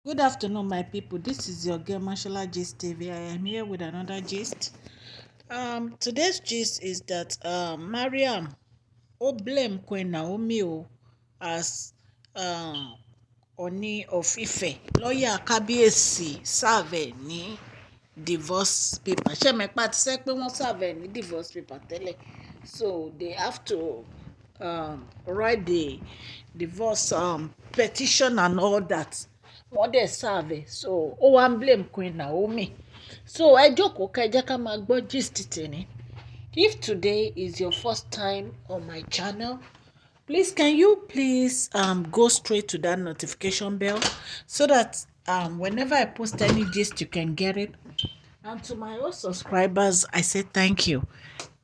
Good afternoon, my people. This is your girl Mashallah Gist TV. I am here with another gist. Today's gist is that Mariam blame Queen Naomi as Oni of Ife. Lawyer Kábíyèsí serve ní divorce paper. Ṣé mẹ́pà ti sẹ́ pé wọ́n serve ní divorce paper tẹ́lẹ̀. So they have to write the divorce petition and all that. Wọ́n dẹ̀ serve so ó wá ń blame Queen Naomi. So ẹ jókòó ká ẹ jẹ́ ká máa gbọ́ gist tèmi. If today is your first time on my channel, please can you please go straight to that notification bell so that whenever I post any gist you can get it. And to my old subscribers, I say thank you.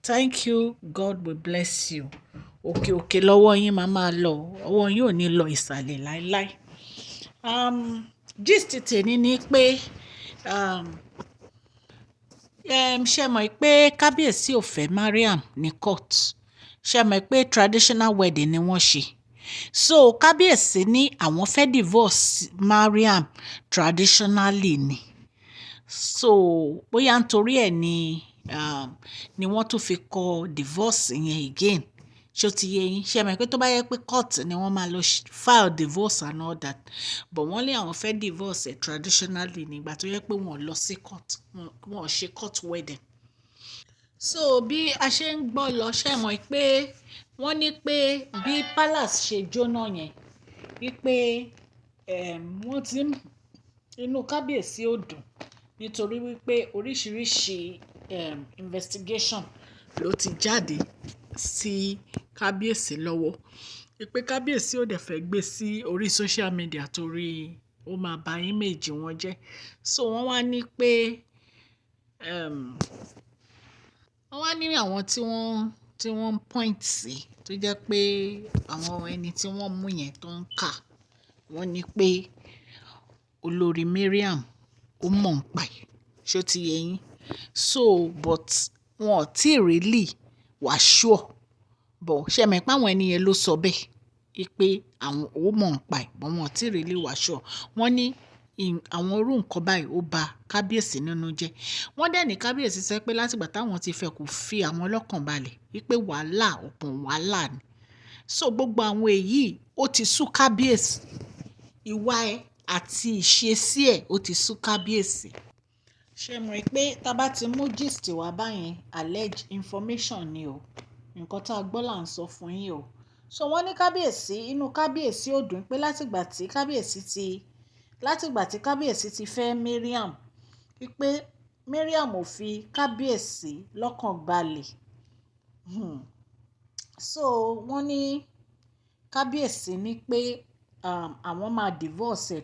Thank you. God will bless you. Òkè lọ́wọ́ yín máa máa lọ. Ọwọ́ yín ò ní lọ ìsàlẹ̀ láíláí. Gist tèmi ni pé ṣe mọ̀ pé kábíyèsí ò fẹ́ Mariam ní court. Ṣe mọ̀ pé traditional wedding ni wọ́n ṣe. So kábíyèsí ní àwọn fẹ́ divorce Mariam traditionally ni. So bóyá nítorí ẹ̀ ni wọ́n tún fi kọ divorce yẹn again. Ṣó ti yé yín? Ṣé mọ̀ pé tó bá yẹ pé court ni wọ́n máa lọ file divorce and all that, but wọ́n lé àwọn fẹ́ divorce traditionally nígbà tó yẹ pé wọ́n lọ sí court, wọ́n ṣe court wedding. So bí a ṣe ń gbọ́ lọ, ṣé mọ̀ pé wọ́n ní pé bí palace ṣe jóná yẹn wípé wọ́n ti inú kábíyèsí ò dùn nítorí wípé oríṣiríṣi investigation ló ti jáde sí kábíyèsí lọ́wọ́. Wípé kábíyèsí ò dẹ̀ fẹ́ gbé sí orí social media torí ó máa ba image wọn jẹ́. So wọ́n wá ní pé wọ́n wá ní àwọn tí wọ́n point sí tó jẹ́ pé àwọn ẹni tí wọ́n mú yẹn tó ń kà wọ́n ní pé olórí Mariam ó mọ̀ ń pa ẹ̀. Ṣó ti yé yín? So but wọn ò tí really wá sure, but ṣe mọ̀ pé àwọn ẹni yẹn ló sọ bẹ́ẹ̀ pé àwọn ó mọ̀ ń pa ẹ̀, but wọn ò tí really wá sure. Wọ́n ní àwọn orú nǹkan báyìí ó ba kábíyèsí nínú jẹ́. Wọ́n dẹ̀ ní kábíyèsí sọ pé látìgbà táwọn ti fẹ́ kò fi àwọn lọ́kàn balẹ̀ wípé wàhálà ọ̀pọ̀ wàhálà ni. So gbogbo àwọn èyí ó ti sú kábíyèsí. Ìwà ẹ̀ àti ìṣesí ẹ̀ ó ti sú kábíyèsí. Ṣé mọ̀ pé tá bá ti mú gist wá báyẹn alleged information ni o. Nǹkan tá a gbọ́ là ń sọ fún yín o. So wọ́n ní kábíyèsí, inú kábíyèsí ò dùn pé látìgbà tí kábíyèsí ti fẹ́ Mariam, wípé Mariam ò fi kábíyèsí lọ́kàn balẹ̀. So wọ́n ní kábíyèsí ní pé àwọn máa divorce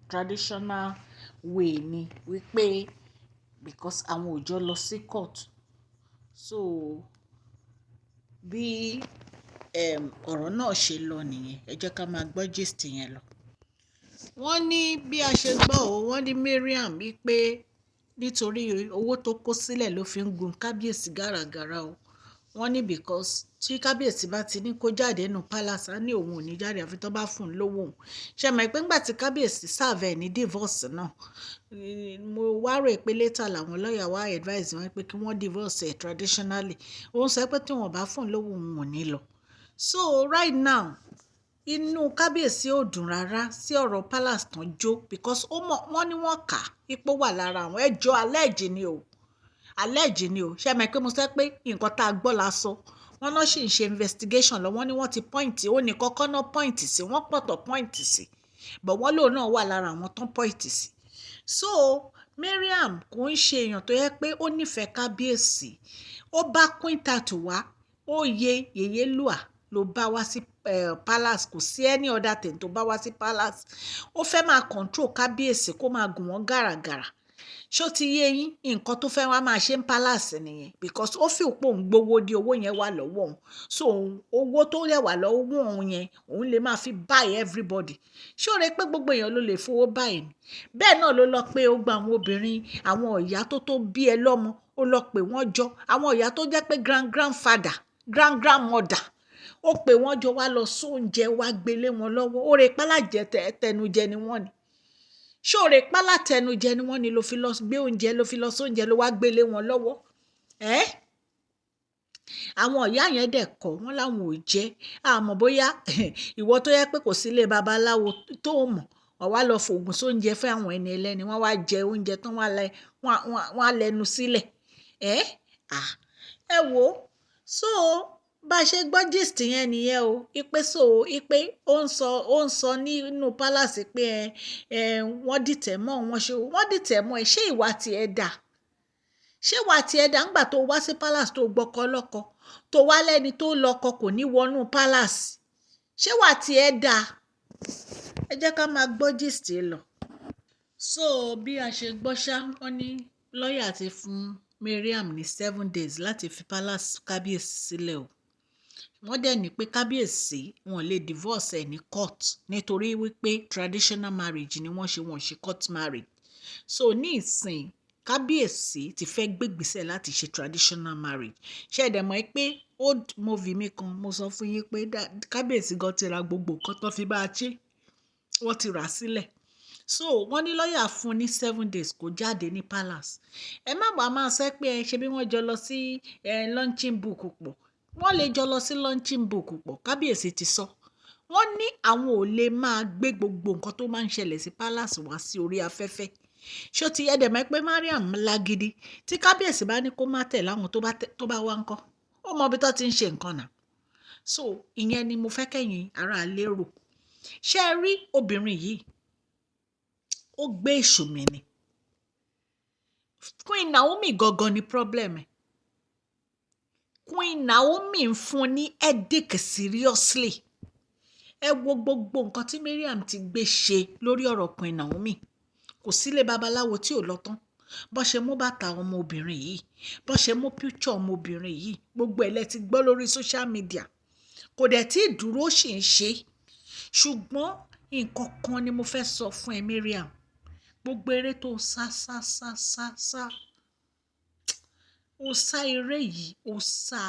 traditional way ni wípé because àwọn ò jọ lọ sí court. So bí ọ̀rọ̀ náà ṣe lọ nìyẹn, ẹ jẹ́ ká máa gbọ́ gist yẹn lọ. Wọ́n ní bí a ṣe gbọ́ wọ́n ní Mariam wípé nítorí owó tó kó sílẹ̀ ló fi ń gun kábíyèsí gàràgàrà o. Wọ́n ní because tí kábíyèsí bá ti ní kó jáde nínú palace á ní òun ò ní jáde àfi tó bá fún un lówó òun. Ṣé mọ̀ pé ńgbà tí kábíyèsí serve ní divorce náà, mo wá rò pé later làwọn lọ́ọ̀yà wá advise wọn pé kí wọ́n divorce traditionally. Òun sọ pé tí wọ́n bá fún un lówó òun ò ní lọ. So right now inú kábíyèsí ò dùn rárá sí ọ̀rọ̀ palace tán jó because wọ́n ní wọ́n kà ipò wà lára àwọn ẹjọ́ allege ni o. Ṣé mọ̀ pé mo sọ pé nǹkan tá a gbọ́ la sọ. Wọ́n náà sì ń ṣe investigation lọ. Wọ́n ní wọ́n ti point ó ní kọ́kọ́ náà point sí, wọ́n pọ̀tọ̀ point sí, but wọ́n lòun náà wà lára àwọn tán point sí. So Mariam kò ń ṣe èèyàn tó yẹ pé ó nífẹ̀ẹ́ kábíyèsí. Ó bá Queen Tatu wá, ó yèyé lùà ló bá wá sí palace, kò sí any other thing tó bá wá sí palace. Ó fẹ́ máa control kábíyèsí kó máa gùn wọ́n gàràgàrà. Ṣó ti yé yín? Nǹkan tó fẹ́ wá máa ṣe ń palace nìyẹn because ó fi òpó òun gbowó di owó yẹn wà lọ́wọ́ òun. So owó tó yẹ wà lọ́wọ́ òun yẹn òun lè máa fi buy everybody. Ṣé o rẹ pé gbogbo èèyàn ló lè fowó báyìí ni? Bẹ́ẹ̀ náà ló lọ pé ó gba àwọn obìnrin, àwọn ìyá tó bí ẹ lọ́mọ, ó lọ pé wọ́n jọ àwọn ìyá tó jẹ́ pé grandfather, grandmother ó pè wọ́n jọ wá lọ sóúnjẹ wá gbélé wọn lọ́wọ́. Ó rè pálàjẹ tẹnujẹ ni wọ́n ni. Ṣé ó rè pálà tẹnujẹ ni wọ́n ni ló fi lọ gbé oúnjẹ, ló fi lọ sóúnjẹ ló wá gbélé wọn lọ́wọ́. Àwọn ìyá yẹn dẹ̀ kọ̀ wọ́n láwọn ò jẹ́. Àmọ́ bóyá ìwọ tó yẹ pé kò sí ilé babaláwo tó mọ̀, wọ́n wá lọ fògùn sóúnjẹ fún àwọn ẹni ẹlẹ́ni, wọ́n wá jẹ oúnjẹ tán, wọ́n á lẹnu sílẹ̀. Ẹ wò ó. So bá ṣe gbọ́ gist yẹn nìyẹn o. Ipe ó ń sọ nínú palace pé wọ́n dìtẹ̀ mọ́ wọ́n dìtẹ̀ mọ́ ẹ. Ṣé ìwà tiẹ̀ dà? Ṣé ìwà tiẹ̀ dà ńgbà tó wá sí palace tó gbọ́kọ lọ́kọ, tó wá lẹ́ni tó lọ́kọ kò ní wọnú palace? Ṣé ìwà tiẹ̀ dà? Ẹ jẹ́ ká máa gbọ́ gist lọ. So bí a ṣe gbọ́ ṣá, wọ́n ní lọ́ọ̀yà ti fún Mariam ní 7 days láti fi palace kábíyèsí sílẹ̀ o. Wọ́n dẹ̀ ní pé kábíyèsí wọn lè divorce ẹ̀ ní court nítorí wípé traditional marriage ni wọ́n ṣe court marriage. So ní ìsìn kábíyèsí ti fẹ́ gbégbèsè láti ṣe traditional marriage. Ṣé ẹ dẹ̀ mọ̀ pé old movie mi kan mo sọ fún yín pé kábíyèsí gan ti ra gbogbo nǹkan tó fi bá a ṣe, wọ́n ti rà á sílẹ̀. So wọ́n ní lọ́ọ̀yà fún ní 7 days kó jáde ní palace. Ẹ má bàa máa sẹ́ pé ṣe bí wọ́n jọ lọ sí launching book pọ̀. Wọ́n lè jọ lọ sí launching book pọ̀. Kábíyèsí ti sọ. Wọ́n ní àwọn ò lè máa gbé gbogbo nǹkan tó máa ń ṣẹlẹ̀ sí palace wá sí orí afẹ́fẹ́. Ṣó ti yẹ dẹ̀ mọ́ pé Mariam lágídí tí kábíyèsí bá ní kó má tẹ̀ láwọn tó bá wá ńkọ́, ó mọ ibi tó ti ń ṣe nǹkan náà. So ìyẹn ni mo fẹ́ kẹ́yìn ará lérò. Ṣé ẹ rí obìnrin yìí? Ó gbé èṣù mi ni. Queen Naomi gangan ni problem ẹ̀. Queen Naomi ń fún ní headache seriously. Ẹ wo gbogbo nǹkan tí Mariam ti gbé ṣe lórí ọ̀rọ̀ Queen Naomi. Kò sílé babaláwo tí ò lọ tán. Bó ṣe mú bàtà ọmọbìnrin yìí, bó ṣe mú picture ọmọbìnrin yìí, gbogbo ẹ̀ lẹ ti gbọ́ lórí social media. Kò dẹ̀ tí dúró ṣì ń ṣe. Ṣùgbọ́n nǹkan kan ni mo fẹ́ sọ fún ẹ Mariam. Gbogbo eré tó sá. Ó sá eré yìí, ó sá.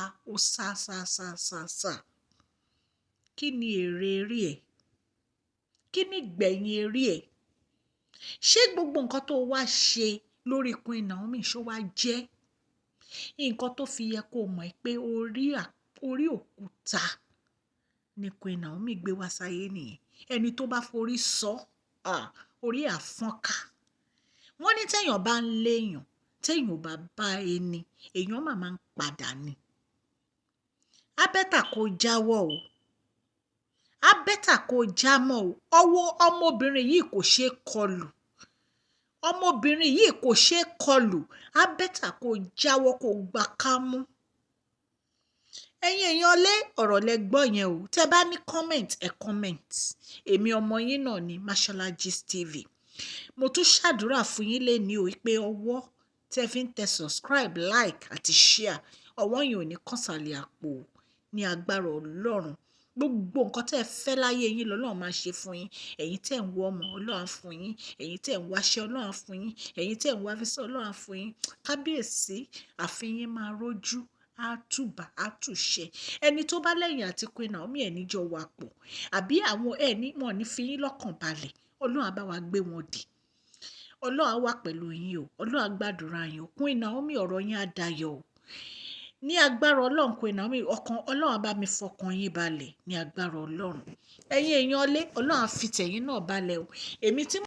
Kí ni èrè eré ẹ̀? Kí ni gbẹ̀yìn eré ẹ̀? Ṣé gbogbo nǹkan tó wá ṣe lórí Queen Naomi ṣó wá jẹ́ nǹkan tó fi yẹ kó mọ̀ pé orí òkúta ni Queen Naomi gbé wá sáyé nìyẹn? Ẹni tó bá forí sọ, orí àfọ́nká. Wọ́n ní téèyàn bá ń léèyàn, téèyàn ò bá bá ẹni, èèyàn máa ń padà ni. Á bẹ́tà kó jáwọ́ o. Á bẹ́tà kó jámọ́ o. Ọwọ́ ọmọbìnrin yìí kò ṣeé kọlù. Ọmọbìnrin yìí kò ṣeé kọlù. Á bẹ́tà kó jáwọ́ kó gbá kámú. Ẹ̀yin èèyàn lé ọ̀rọ̀ lẹ gbọ́ yẹn o. Tẹ́ bá ní comment ẹ comment. Èmi ọmọ yín náà ni Mashola Gist TV. Mo tún ṣàdúrà fún yín lénìí o pé ọwọ́ tẹ́ fi ń tẹ subscribe, like àti share, ọwọ́ yìí ò ní kọ̀sàlẹ̀ àpò ní agbára Ọlọ́run. Gbogbo nǹkan tẹ́ fẹ́ láyé yín lọ́lọ́run máa ṣe fún yín. Ẹ̀yin tẹ́ ń wọ ọmọ Ọlọ́run á fún yín. Ẹ̀yin tẹ́ ń wáṣẹ́ Ọlọ́run á fún yín. Ẹ̀yin tẹ́ ń wá fíṣẹ́ Ọlọ́run á fún yín. Kábíyèsí ààfin yín máa rójú, á túbà, á túṣẹ. Ẹni tó bá lẹ́yìn àti Queen Naomi ẹ̀ níjọ wà pọ̀. Àbí àwọn wọn ní fi yín lọ́kàn balẹ̀. Ọlọ́run á bá wa gbé wọn dì. Ọlọ́run á wà pẹ̀lú yín o. Ọlọ́run á gbàdúrà yín o. Queen Naomi ọ̀rọ̀ yín á dayọ̀ o. Ní agbára Ọlọ́run Queen Naomi Ọlọ́run á bá mi fọkàn yín balẹ̀ ní agbára Ọlọ́run. Ẹ̀yin èèyàn lé Ọlọ́run á fi tẹ̀yìn náà balẹ̀ o. Èmi tí